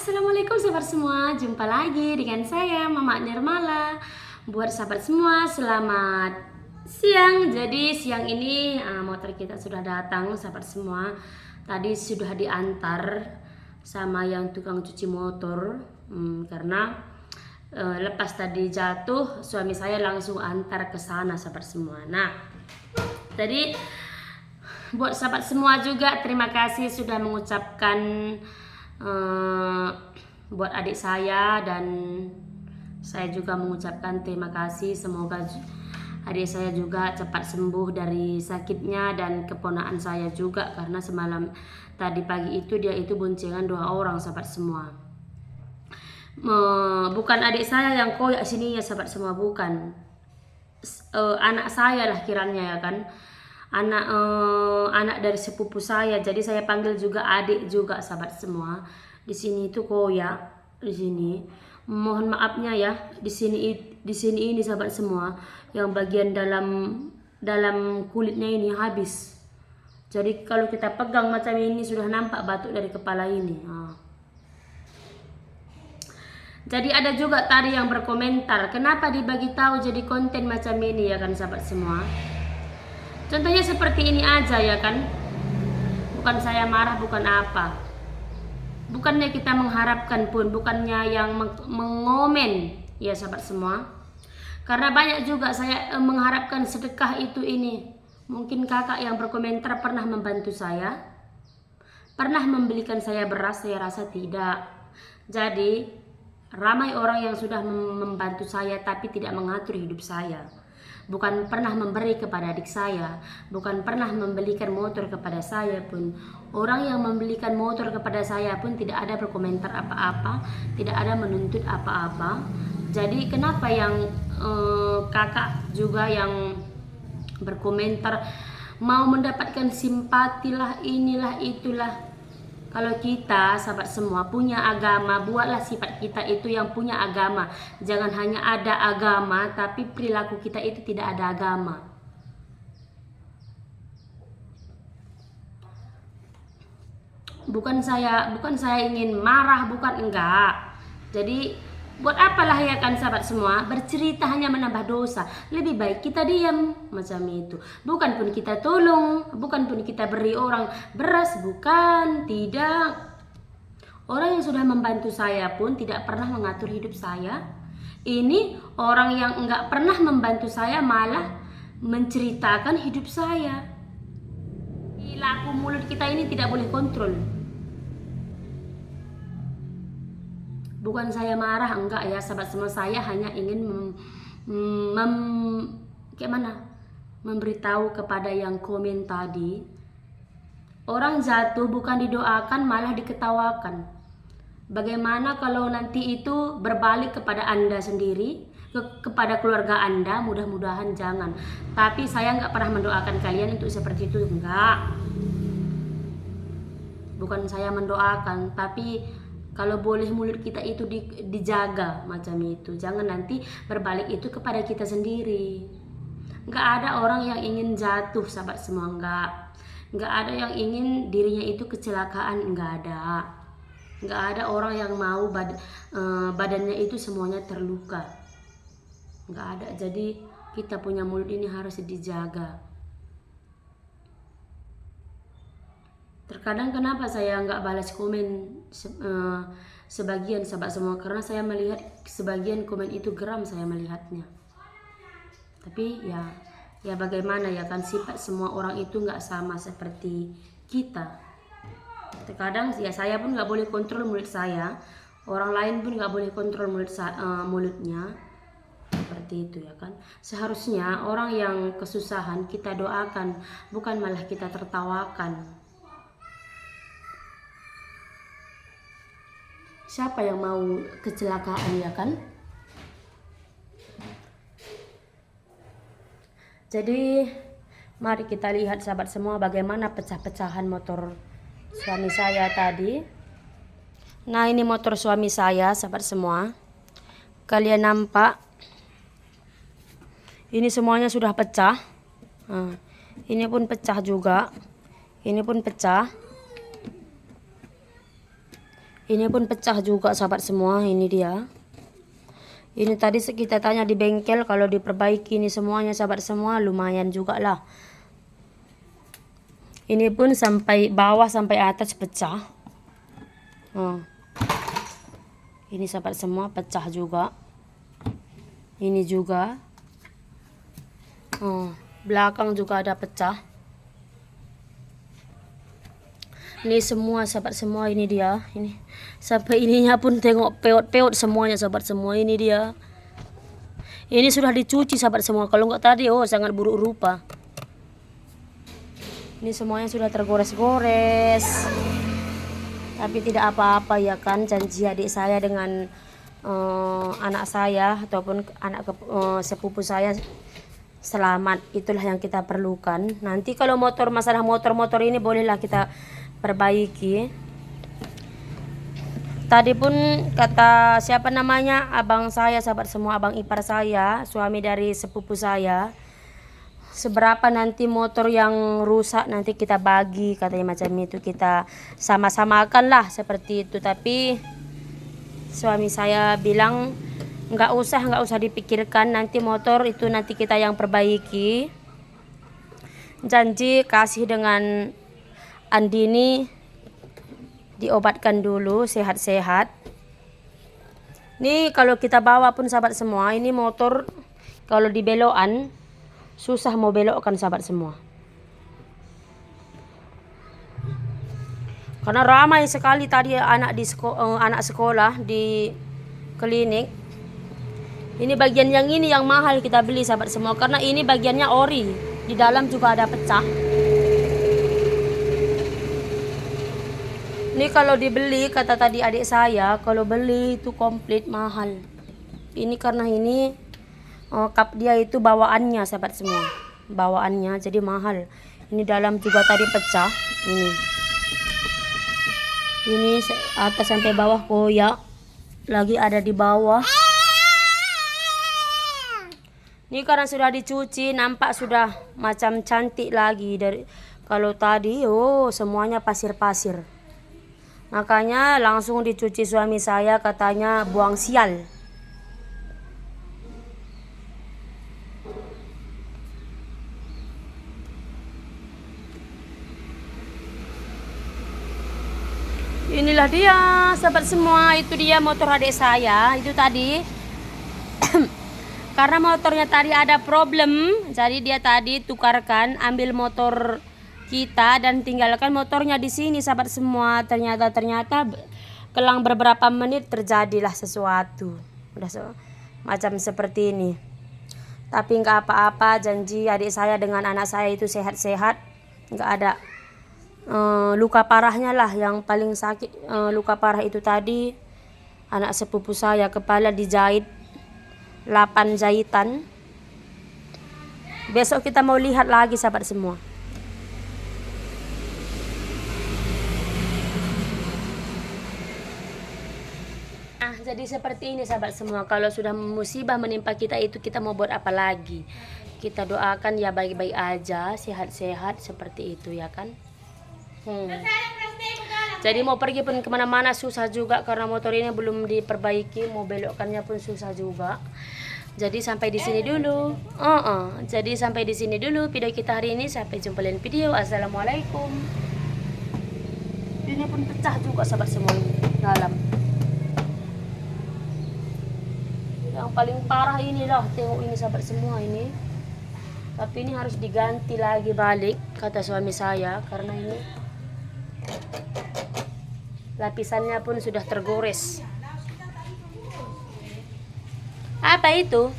Assalamualaikum sahabat semua, jumpa lagi dengan saya Mama Nirmala. Buat sahabat semua, selamat siang. Jadi siang ini motor kita sudah datang sahabat semua. Tadi sudah diantar sama yang tukang cuci motor, karena lepas tadi jatuh, suami saya langsung antar ke sana sahabat semua. Nah, jadi buat sahabat semua juga terima kasih sudah mengucapkan buat adik saya, dan saya juga mengucapkan terima kasih. Semoga adik saya juga cepat sembuh dari sakitnya, dan keponakan saya juga, karena semalam tadi pagi itu dia itu boncengan 2 orang sahabat semua. Bukan adik saya yang koyak sini ya sahabat semua, bukan, anak saya lah kiranya ya kan, anak dari sepupu saya. Jadi saya panggil juga adik juga sahabat semua. Di sini itu koyak di sini. Mohon maafnya ya. Di sini ini sahabat semua, yang bagian dalam kulitnya ini habis. Jadi kalau kita pegang macam ini sudah nampak batuk dari kepala ini. Jadi ada juga tadi yang berkomentar, kenapa dibagi tahu jadi konten macam ini ya kan sahabat semua. Contohnya seperti ini aja ya kan. Bukan saya marah, bukan apa. Bukannya kita mengharapkan pun, bukannya yang mengomen ya sahabat semua. Karena banyak juga saya mengharapkan sedekah itu ini. Mungkin kakak yang berkomentar pernah membantu saya, pernah membelikan saya beras, saya rasa tidak. Jadi ramai orang yang sudah membantu saya tapi tidak mengatur hidup saya. Bukan pernah memberi kepada adik saya, bukan pernah membelikan motor kepada saya pun. Orang yang membelikan motor kepada saya pun tidak ada berkomentar apa-apa, tidak ada menuntut apa-apa. Jadi kenapa yang kakak juga yang berkomentar mau mendapatkan simpati lah, inilah itulah. Kalau kita sahabat semua punya agama, buatlah sifat kita itu yang punya agama. Jangan hanya ada agama tapi perilaku kita itu tidak ada agama. Bukan saya ingin marah, bukan, enggak. Jadi buat apalah ya kan sahabat semua, bercerita hanya menambah dosa. Lebih baik kita diam macam itu. Bukan pun kita tolong, bukan pun kita beri orang beras, bukan, tidak. Orang yang sudah membantu saya pun tidak pernah mengatur hidup saya. Ini orang yang enggak pernah membantu saya malah menceritakan hidup saya. Laku mulut kita ini tidak boleh kontrol. Bukan saya marah, enggak ya sahabat semua. Saya hanya ingin memberitahu kepada yang komen tadi. Orang jatuh bukan didoakan malah diketawakan. Bagaimana kalau nanti itu berbalik kepada Anda sendiri, kepada keluarga Anda? Mudah-mudahan jangan. Tapi saya enggak pernah mendoakan kalian untuk seperti itu, enggak. Bukan saya mendoakan, tapi kalau boleh mulut kita itu dijaga macam itu. Jangan nanti berbalik itu kepada kita sendiri. Enggak ada orang yang ingin jatuh sahabat semua, enggak ada yang ingin dirinya itu kecelakaan, enggak ada. Enggak ada orang yang mau badannya itu semuanya terluka. Enggak ada. Jadi kita punya mulut ini harus dijaga. Terkadang kenapa saya nggak balas komen sebagian sahabat semua, karena saya melihat sebagian komen itu geram saya melihatnya. Tapi ya bagaimana ya kan, sifat semua orang itu nggak sama seperti kita. Terkadang ya saya pun nggak boleh kontrol mulut saya, orang lain pun nggak boleh kontrol mulutnya. Seperti itu ya kan. Seharusnya orang yang kesusahan kita doakan, bukan malah kita tertawakan. Siapa yang mau kecelakaan ya kan? Jadi mari kita lihat sahabat semua bagaimana pecah-pecahan motor suami saya tadi. Nah, ini motor suami saya sahabat semua. Kalian nampak? Ini semuanya sudah pecah. Ini pun pecah juga. Ini pun pecah. Ini pun pecah juga sahabat semua. Ini dia. Ini tadi kita tanya di bengkel kalau diperbaiki ini semuanya sahabat semua, lumayan juga lah. Ini pun sampai bawah sampai atas pecah. Ini sahabat semua pecah juga. Ini juga. Belakang juga ada pecah. Ini semua sahabat semua, ini dia. Ini sampai ininya pun tengok peot-peot semuanya sahabat semua. Ini dia. Ini sudah dicuci sahabat semua. Kalau nggak tadi sangat buruk rupa. Ini semuanya sudah tergores-gores. Tapi tidak apa-apa ya kan, janji adik saya dengan anak saya ataupun anak sepupu saya selamat, itulah yang kita perlukan. Nanti kalau masalah motor ini bolehlah kita perbaiki. Tadi pun kata siapa namanya, abang saya sahabat semua, abang ipar saya, suami dari sepupu saya, seberapa nanti motor yang rusak nanti kita bagi, katanya macam itu, kita sama-samakan lah seperti itu. Tapi suami saya bilang nggak usah dipikirkan, nanti motor itu nanti kita yang perbaiki. Janji kasih dengan Andini diobatkan dulu sehat-sehat. Nih kalau kita bawa pun sahabat semua, ini motor kalau di belokan susah mau belokkan sahabat semua. Karena ramai sekali tadi anak sekolah di klinik. Ini bagian yang ini yang mahal kita beli sahabat semua, karena ini bagiannya ori. Di dalam juga ada pecah. Ini kalau dibeli, kata tadi adik saya, kalau beli itu komplit mahal. Ini karena ini kap dia itu bawaannya sahabat semua. Bawaannya jadi mahal. Ini dalam juga tadi pecah. Ini atas sampai bawah koyak. Lagi ada di bawah. Ini karena sudah dicuci, nampak sudah macam cantik lagi dari kalau tadi. Semuanya pasir-pasir. Makanya langsung dicuci suami saya, katanya buang sial. Inilah dia sahabat semua, itu dia motor adik saya itu tadi. Karena motornya tadi ada problem, jadi dia tadi tukarkan, ambil motor kita dan tinggalkan motornya di sini sahabat semua. Ternyata kelang beberapa menit terjadilah sesuatu. Udah macam seperti ini. Tapi nggak apa-apa, janji adik saya dengan anak saya itu sehat-sehat, nggak ada luka parahnya lah. Yang paling sakit luka parah itu tadi anak sepupu saya, kepala dijahit 8 jahitan. Besok kita mau lihat lagi sahabat semua. Jadi seperti ini sahabat semua, kalau sudah musibah menimpa kita itu kita mau buat apa lagi? Kita doakan ya baik-baik aja, sehat-sehat seperti itu ya kan. Jadi mau pergi pun kemana-mana susah juga karena motor ini belum diperbaiki, mau belokkannya pun susah juga. Jadi sampai di sini dulu. Jadi sampai di sini dulu video kita hari ini. Sampai jumpa lain video. Assalamualaikum. Ini pun pecah juga sahabat semua dalam. Yang paling parah inilah, tengok ini sahabat semua ini. Tapi ini harus diganti lagi balik kata suami saya, karena ini lapisannya pun sudah tergores. Apa itu?